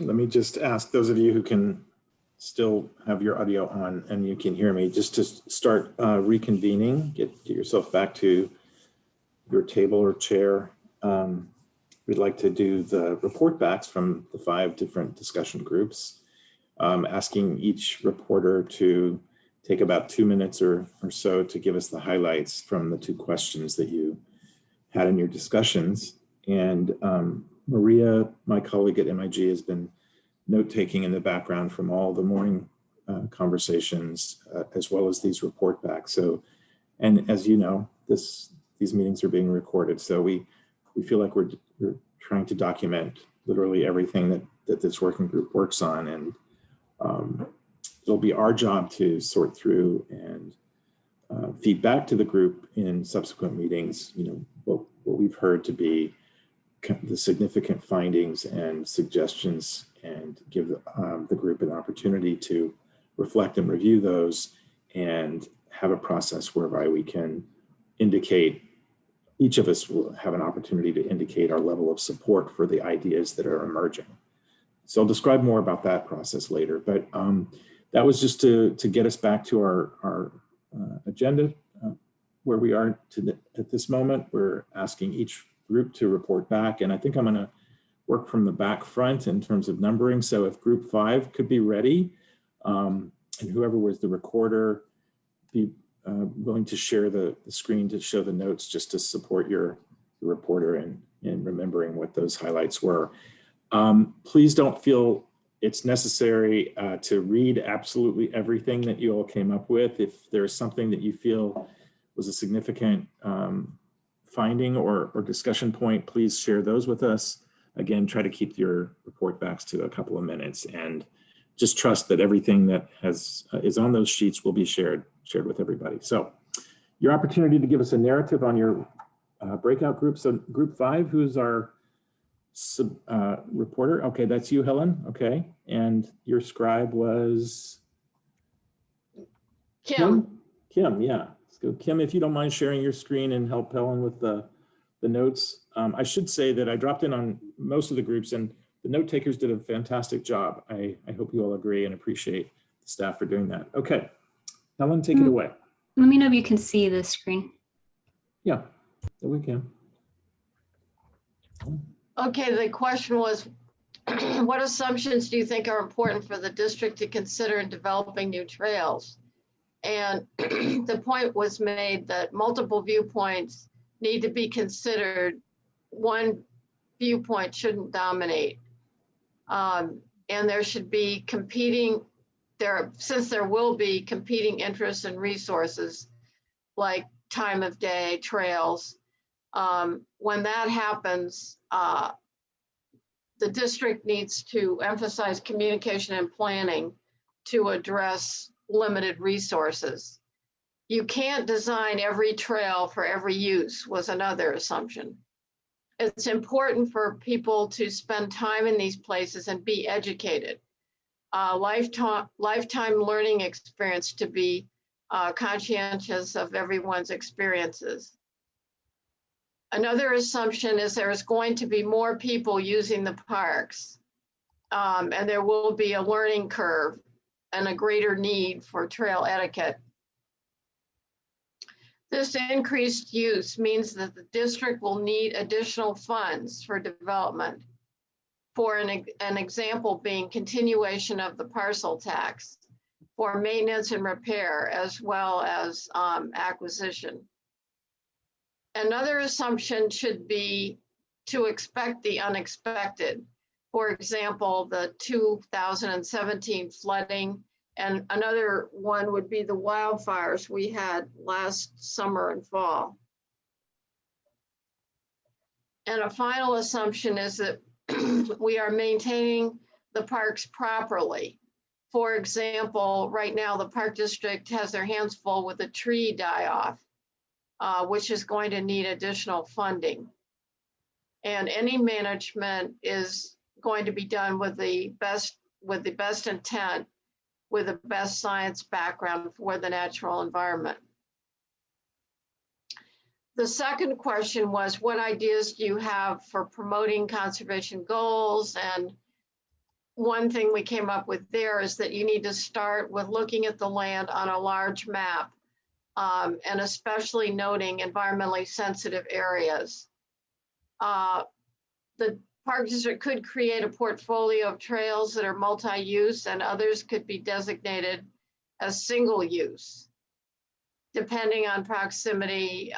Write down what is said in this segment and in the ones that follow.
let me just ask those of you who can still have your audio on and you can hear me, just to start reconvening, get yourself back to your table or chair. We'd like to do the report backs from the 5 different discussion groups, asking each reporter to take about 2 minutes or so to give us the highlights from the 2 questions that you had in your discussions. And Maria, my colleague at MIG, has been note-taking in the background from all the morning conversations, as well as these report backs. So, and as you know, these meetings are being recorded. So we feel like we're trying to document literally everything that this working group works on. And it'll be our job to sort through and feed back to the group in subsequent meetings, what we've heard to be the significant findings and suggestions, and give the group an opportunity to reflect and review those and have a process whereby we can indicate, each of us will have an opportunity to indicate our level of support for the ideas that are emerging. So I'll describe more about that process later, but that was just to get us back to our agenda where we are at this moment. We're asking each group to report back, and I think I'm going to work from the back front in terms of numbering. So if group 5 could be ready, and whoever was the recorder, be willing to share the screen to show the notes, just to support your reporter in remembering what those highlights were. Please don't feel it's necessary to read absolutely everything that you all came up with. If there's something that you feel was a significant finding or discussion point, please share those with us. Again, try to keep your report backs to a couple of minutes, and just trust that everything that is on those sheets will be shared with everybody. So your opportunity to give us a narrative on your breakout group. So group 5, who's our reporter? Okay, that's you, Helen. Okay, and your scribe was Kim. Kim, yeah. Let's go, Kim. If you don't mind sharing your screen and help Helen with the notes. I should say that I dropped in on most of the groups, and the note takers did a fantastic job. I hope you all agree and appreciate the staff for doing that. Okay, Helen, take it away. Let me know if you can see the screen. Yeah, we can. Okay, the question was, what assumptions do you think are important for the district to consider in developing new trails? And the point was made that multiple viewpoints need to be considered. One viewpoint shouldn't dominate. And there should be since there will be competing interests and resources like time of day, trails. When that happens, the district needs to emphasize communication and planning to address limited resources. You can't design every trail for every use, was another assumption. It's important for people to spend time in these places and be educated. Lifetime learning experience, to be conscientious of everyone's experiences. Another assumption is there's going to be more people using the parks, and there will be a learning curve and a greater need for trail etiquette. This increased use means that the district will need additional funds for development, for an example being continuation of the parcel tax, for maintenance and repair, as well as acquisition. Another assumption should be to expect the unexpected. For example, the 2017 flooding, and another one would be the wildfires we had last summer and fall. And a final assumption is that we are maintaining the parks properly. For example, right now the Park District has their hands full with a tree die-off, which is going to need additional funding. And any management is going to be done with the best intent, with the best science background for the natural environment. The second question was, what ideas do you have for promoting conservation goals? And one thing we came up with there is that you need to start with looking at the land on a large map, and especially noting environmentally sensitive areas. The Park District could create a portfolio of trails that are multi-use, and others could be designated as single use. Depending on proximity,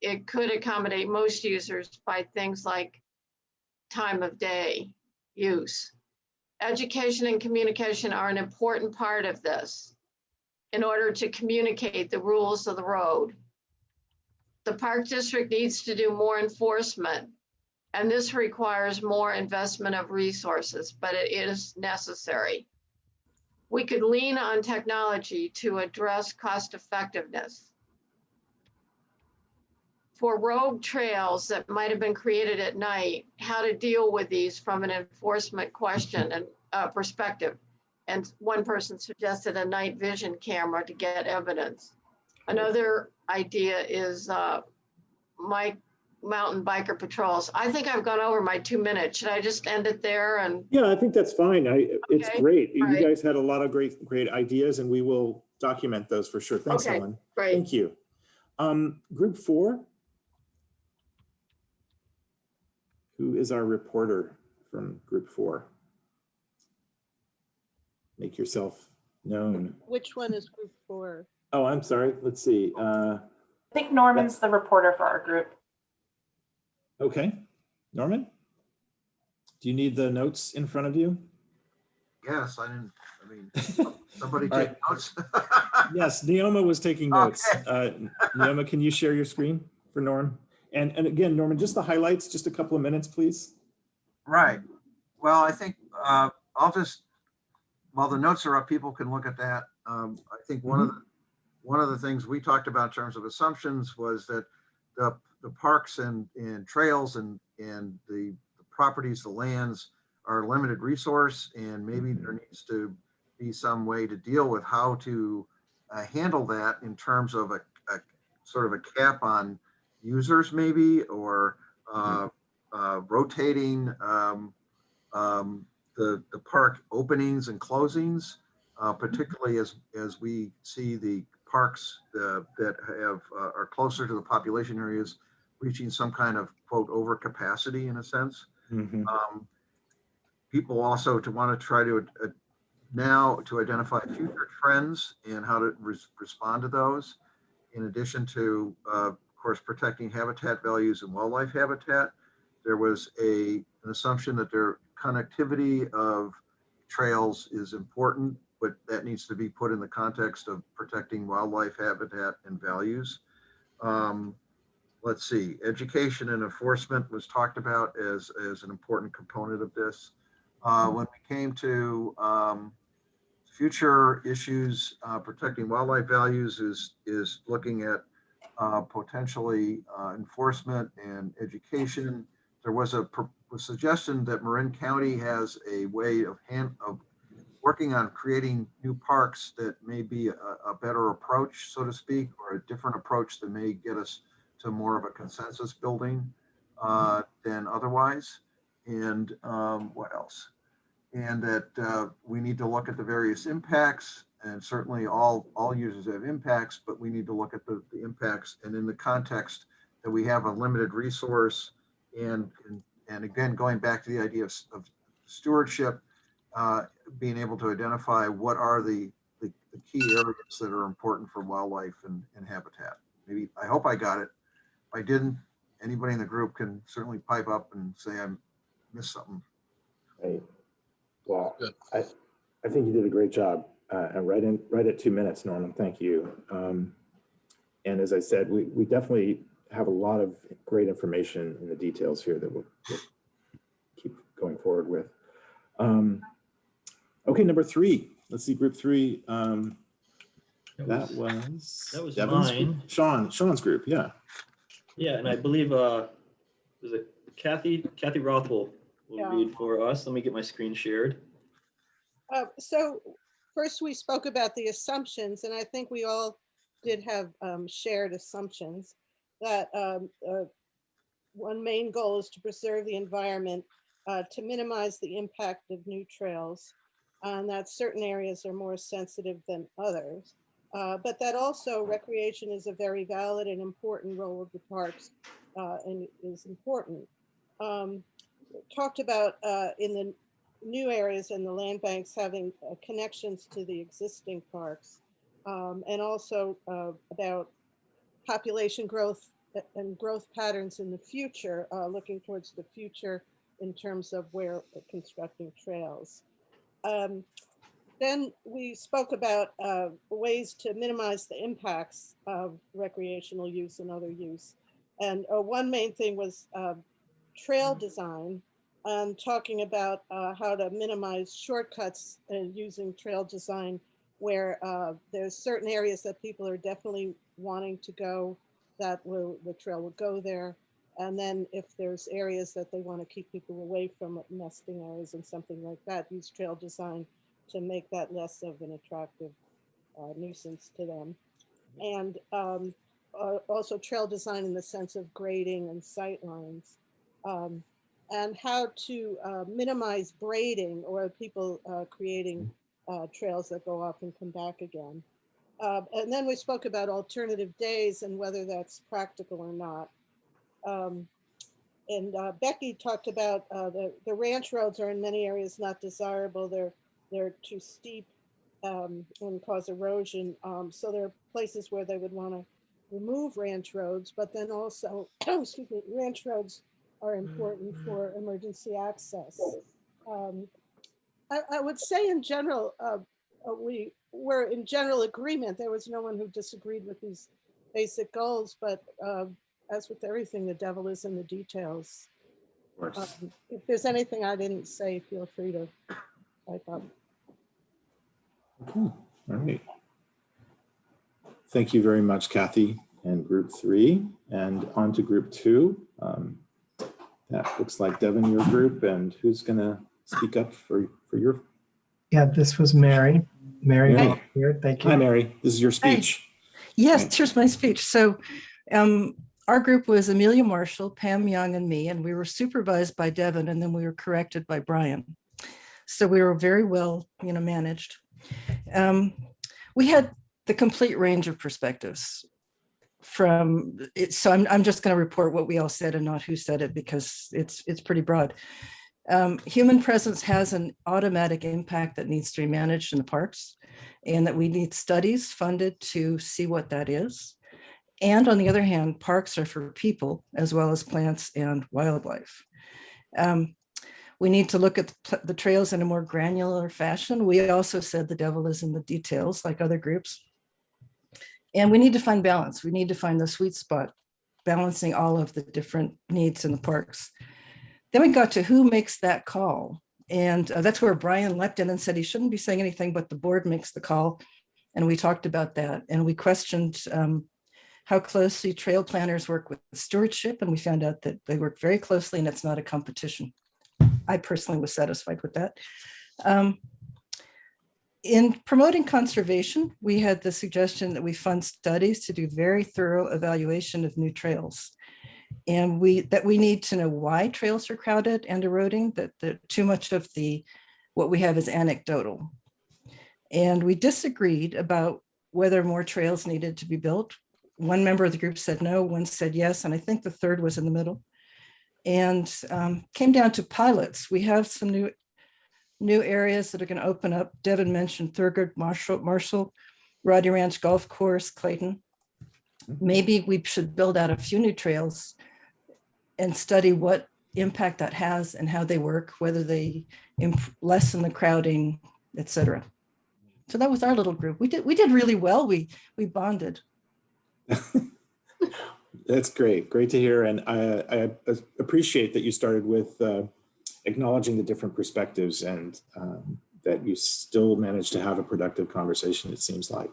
it could accommodate most users by things like time of day use. Education and communication are an important part of this in order to communicate the rules of the road. The Park District needs to do more enforcement, and this requires more investment of resources, but it is necessary. We could lean on technology to address cost effectiveness. For rogue trails that might have been created at night, how to deal with these from an enforcement question and perspective. And one person suggested a night vision camera to get evidence. Another idea is mountain biker patrols. I think I've gone over my 2 minutes. Should I just end it there? And Yeah, I think that's fine. It's Okay, great. You right. guys had a lot of great ideas, and we will document those for sure. Thanks, Okay, Ellen. great. Thank you. Group 4. Who is our reporter from Group 4? Make yourself known. Which one is group 4? Oh, I'm sorry. Let's see. I think Norman's the reporter for our group. Okay. Norman, do you need the notes in front of you? Yes, somebody All take right. notes. Yes, Neoma was taking notes. Okay. Neoma, can you share your screen for Norm? And again, Norman, just the highlights, just a couple of minutes, please. Right. Well, I think I'll just, while the notes are up, people can look at that. I think one of the things we talked about in terms of assumptions was that the parks and trails and the properties, the lands are a limited resource, and maybe there needs to be some way to deal with how to handle that in terms of a sort of a cap on users, maybe, or rotating the park openings and closings, particularly as we see the parks that are closer to the population areas reaching some kind of quote overcapacity in a sense. People also want to try to now to identify future trends and how to respond to those, in addition to of course protecting habitat values and wildlife habitat. There was an assumption that their connectivity of trails is important, but that needs to be put in the context of protecting wildlife habitat and values. Let's see, education and enforcement was talked about as an important component of this. When we came to future issues, protecting wildlife values is looking at potentially enforcement and education. There was a suggestion that Marin County has a way of working on creating new parks that may be a better approach, so to speak, or a different approach that may get us to more of a consensus building than otherwise. And what else? And that we need to look at the various impacts, and certainly all users have impacts, but we need to look at the impacts and in the context that we have a limited resource, and again, going back to the idea of stewardship, being able to identify what are the key areas that are important for wildlife and habitat. Maybe, I hope I got it. If I didn't, anybody in the group can certainly pipe up and say I missed something. Right. Well, I think you did a great job, and right at 2 minutes, Norman. Thank you. And as I said, we definitely have a lot of great information in the details here that we'll keep going forward with. Okay, number 3. Let's see, group 3. That was Devin's mine. group? Sean's group, yeah. Yeah, and I believe is it Kathy Roth will read for us. Let me get my screen shared. So first we spoke about the assumptions, and I think we all did have shared assumptions that one main goal is to preserve the environment to minimize the impact of new trails, and that certain areas are more sensitive than others. But that also recreation is a very valid and important role of the parks and is important. Talked about in the new areas and the land banks having connections to the existing parks, and also about population growth and growth patterns in the future, looking towards the future in terms of where constructing trails. Then we spoke about ways to minimize the impacts of recreational use and other use. And one main thing was trail design, talking about how to minimize shortcuts and using trail design where there's certain areas that people are definitely wanting to go, that the trail will go there. And then if there's areas that they want to keep people away from, nesting areas and something like that, use trail design to make that less of an attractive nuisance to them. And also trail design in the sense of grading and sight lines. And how to minimize braiding or people creating trails that go off and come back again. And then we spoke about alternative days and whether that's practical or not. And Becky talked about the ranch roads are in many areas not desirable. They're too steep and cause erosion. So there are places where they would want to remove ranch roads, but then also, excuse me, ranch roads are important for emergency access. I would say in general, we were in general agreement. There was no one who disagreed with these basic goals, but as with everything, the devil is in the details. Of course. If there's anything I didn't say, feel free to type up. Okay. All right. Thank you very much, Kathy, and group 3. And on to group 2. That looks like Devin, your group, and who's going to speak up for your? Yeah, this was Mary. Mary, Mary. here. Thank you. Hi, Mary. This is your speech. Yes, Okay. here's my speech. So our group was Amelia Marshall, Pam Young, and me, and we were supervised by Devin, and then we were corrected by Brian. So we were very well, managed. We had the complete range of perspectives from it. So I'm just going to report what we all said and not who said it, because it's pretty broad. Human presence has an automatic impact that needs to be managed in the parks, and that we need studies funded to see what that is. And on the other hand, parks are for people as well as plants and wildlife. We need to look at the trails in a more granular fashion. We also said the devil is in the details, like other groups. And we need to find balance. We need to find the sweet spot, balancing all of the different needs in the parks. Then we got to who makes that call. And that's where Brian leapt in and said he shouldn't be saying anything, but the board makes the call. And we talked about that. And we questioned how closely trail planners work with stewardship. And we found out that they work very closely and it's not a competition. I personally was satisfied with that. In promoting conservation, we had the suggestion that we fund studies to do very thorough evaluation of new trails. And we need to know why trails are crowded and eroding, that too much of what we have is anecdotal. And we disagreed about whether more trails needed to be built. One member of the group said no, one said yes, and I think the third was in the middle. And came down to pilots. We have some new areas that are going to open up. Devin mentioned Thurgood Marshall, Rodney Ranch Golf Course, Clayton. Maybe we should build out a few new trails and study what impact that has and how they work, whether they lessen the crowding, etc. So that was our little group. We did really well. We bonded. That's great. Great to hear. And I appreciate that you started with acknowledging the different perspectives and that you still managed to have a productive conversation, it seems like.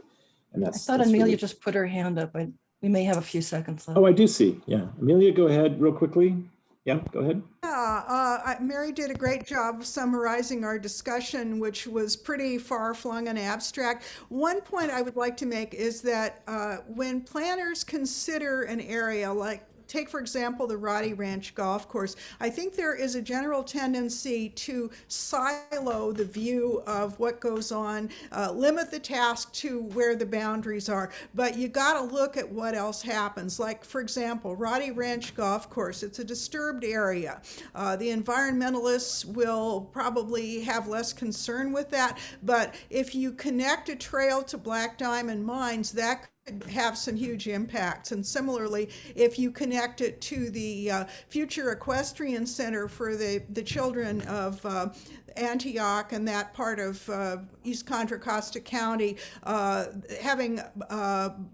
And I thought Amelia really just put her hand up. We may have a few seconds left. Oh, I do see. Yeah. Amelia, go ahead real quickly. Yeah, go ahead. Yeah, Mary did a great job summarizing our discussion, which was pretty far-flung and abstract. One point I would like to make is that when planners consider an area like take for example, the Roddy Ranch Golf Course. I think there is a general tendency to silo the view of what goes on, limit the task to where the boundaries are, but you got to look at what else happens. Like, for example, Roddy Ranch Golf Course, it's a disturbed area. The environmentalists will probably have less concern with that, but if you connect a trail to Black Diamond Mines, that could have some huge impacts. And similarly, if you connect it to the future equestrian center for the children of Antioch and that part of East Contra Costa County, having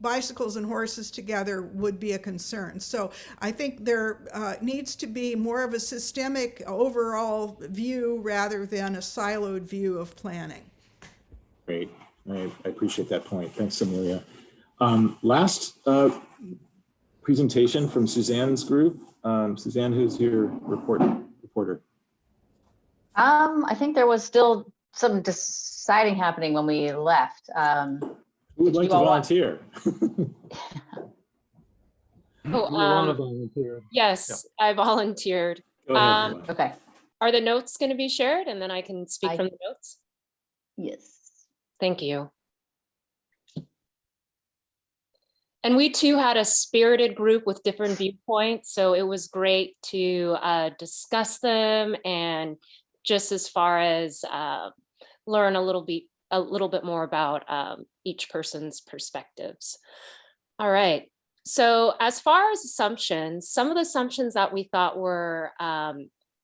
bicycles and horses together would be a concern. So I think there needs to be more of a systemic overall view rather than a siloed view of planning. Great. I appreciate that point. Thanks, Amelia. Last presentation from Suzanne's group. Suzanne, who's your reporter? I think there was still some deciding happening when we left. Who would like to volunteer? Yes, I volunteered. Go ahead, Okay. Are the notes going to be shared and then I can speak from the notes? Yes. Thank you. And we too had a spirited group with different viewpoints, so it was great to discuss them and just as far as learn a little bit more about each person's perspectives. All right. So as far as assumptions, some of the assumptions that we thought were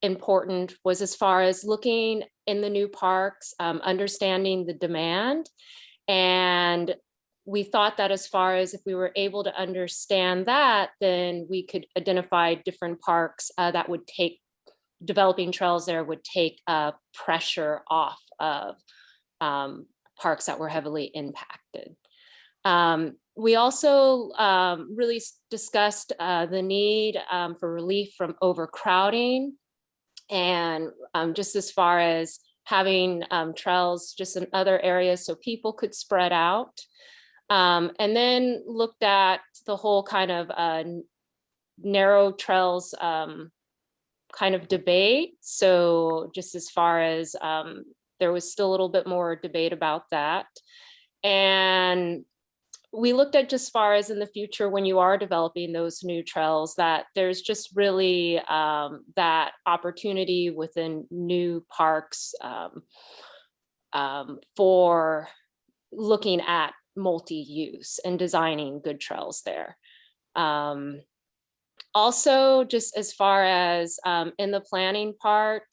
important was as far as looking in the new parks, understanding the demand. And we thought that as far as if we were able to understand that, then we could identify different parks that would take, developing trails there would take pressure off of parks that were heavily impacted. We also really discussed the need for relief from overcrowding, and just as far as having trails just in other areas so people could spread out. And then looked at the whole kind of narrow trails kind of debate. So just as far as there was still a little bit more debate about that. And we looked at just as far as in the future when you are developing those new trails that there's just really that opportunity within new parks for looking at multi-use and designing good trails there. Also, just as far as in the planning part,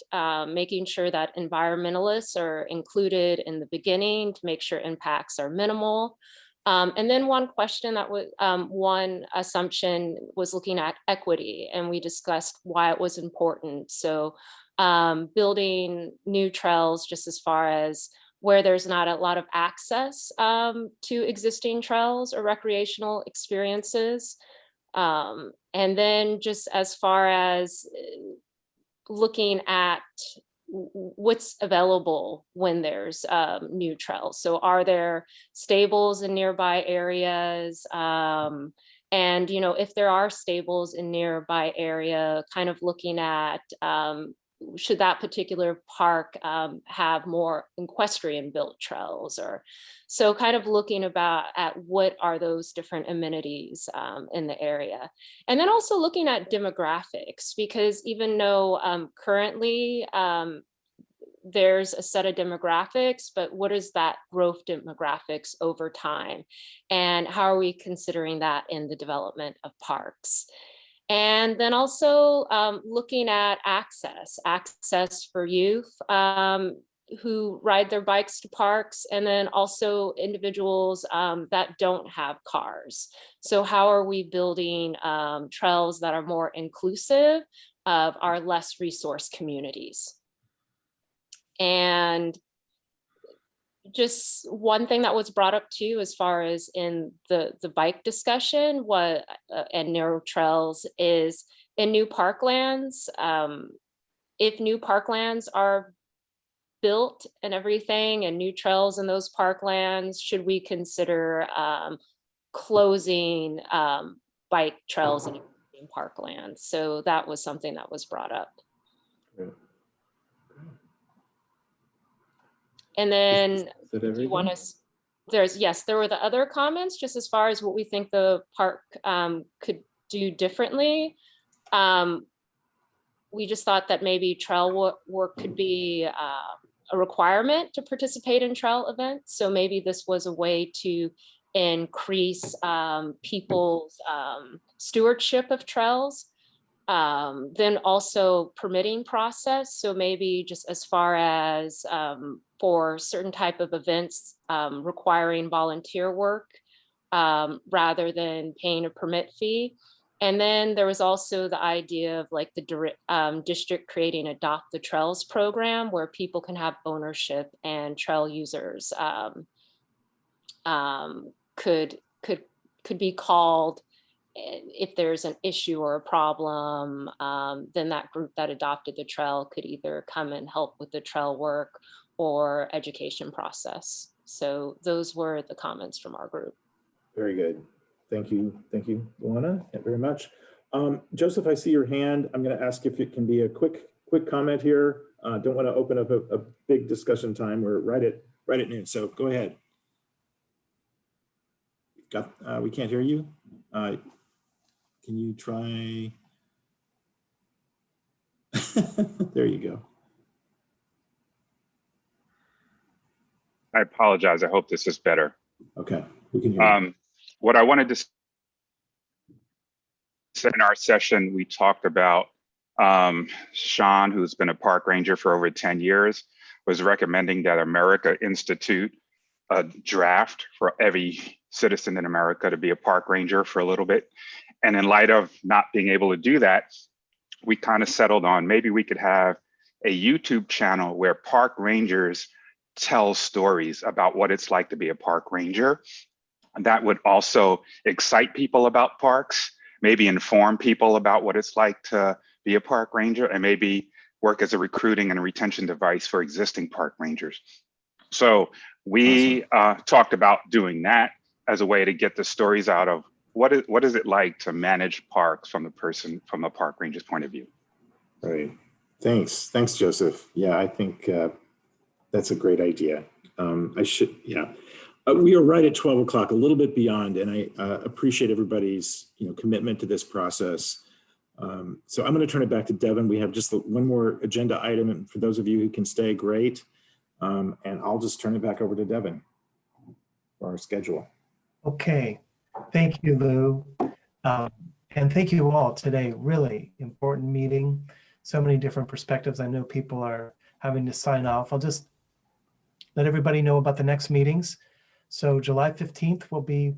making sure that environmentalists are included in the beginning to make sure impacts are minimal. And then one question that was, one assumption was looking at equity, and we discussed why it was important. So building new trails just as far as where there's not a lot of access to existing trails or recreational experiences. And then just as far as looking at what's available when there's new trails. So are there stables in nearby areas? And, you know, if there are stables in nearby area, kind of looking at should that particular park have more equestrian built trails, or so kind of looking at what are those different amenities in the area. And then also looking at demographics, because even though currently there's a set of demographics, but what is that growth demographics over time? And how are we considering that in the development of parks? And then also looking at access for youth who ride their bikes to parks, and then also individuals that don't have cars. So how are we building trails that are more inclusive of our less resource communities? And just one thing that was brought up too, as far as in the bike discussion, and narrow trails, is in new parklands. If new parklands are built and everything, and new trails in those parklands, should we consider closing bike trails and in parkland. So that was something that was brought up. Great. And then Is that do you want everything? us, yes, there were the other comments just as far as what we think the park could do differently. We just thought that maybe trail work could be a requirement to participate in trail events. So maybe this was a way to increase people's stewardship of trails. Then also permitting process. So maybe just as far as for certain type of events requiring volunteer work rather than paying a permit fee. And then there was also the idea of like the district creating Adopt the Trails program where people can have ownership and trail users could be called if there's an issue or a problem, then that group that adopted the trail could either come and help with the trail work or education process. So those were the comments from our group. Very good. Thank you, Luana, very much. Joseph, I see your hand. I'm going to ask if it can be a quick comment here. Don't want to open up a big discussion time. We're right at noon, so go ahead. We can't hear you. Can you try? There you go. I apologize. I hope this is better. Okay, we can hear you. What I wanted to say in our session, we talked about Sean, who's been a park ranger for over 10 years, was recommending that America institute a draft for every citizen in America to be a park ranger for a little bit. And in light of not being able to do that, we kind of settled on maybe we could have a YouTube channel where park rangers tell stories about what it's like to be a park ranger. That would also excite people about parks, maybe inform people about what it's like to be a park ranger, and maybe work as a recruiting and retention device for existing park rangers. So we talked about doing that as a way to get the stories out of what is it like to manage parks from a park ranger's point of view. Right. Thanks, Joseph. Yeah, I think that's a great idea. We are right at 12 o'clock, a little bit beyond, and I appreciate everybody's commitment to this process. So I'm going to turn it back to Devin. We have just one more agenda item, and for those of you who can stay, great. And I'll just turn it back over to Devin for our schedule. Okay, thank you, Lou. And thank you all today. Really important meeting. So many different perspectives. I know people are having to sign off. I'll just let everybody know about the next meetings. So July 15th will be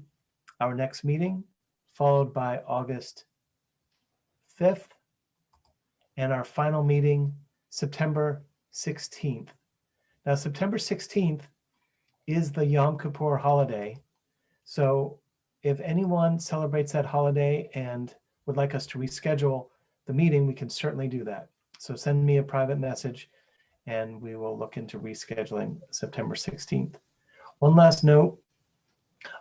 our next meeting, followed by August 5th, and our final meeting, September 16th. Now, September 16th is the Yom Kippur holiday. So if anyone celebrates that holiday and would like us to reschedule the meeting, we can certainly do that. So send me a private message and we will look into rescheduling September 16th. One last note,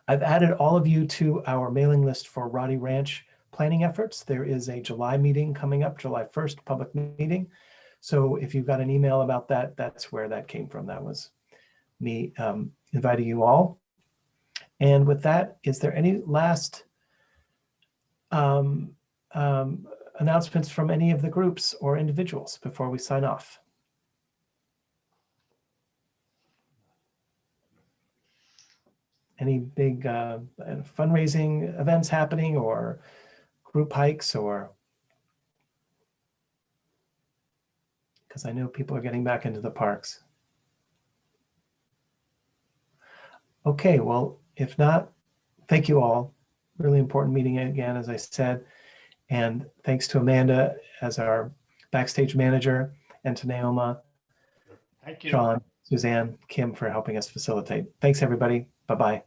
I've added all of you to our mailing list for Roddy Ranch planning efforts. There is a July meeting coming up, July 1st public meeting. So if you've got an email about that, that's where that came from. That was me inviting you all. And with that, is there any last announcements from any of the groups or individuals before we sign off? Any big fundraising events happening or group hikes, or? Because I know people are getting back into the parks. Okay, well, if not, thank you all. Really important meeting again, as I said. And thanks to Amanda as our backstage manager, and to Naoma, Thank you. John, Suzanne, Kim for helping us facilitate. Thanks, everybody. Bye-bye.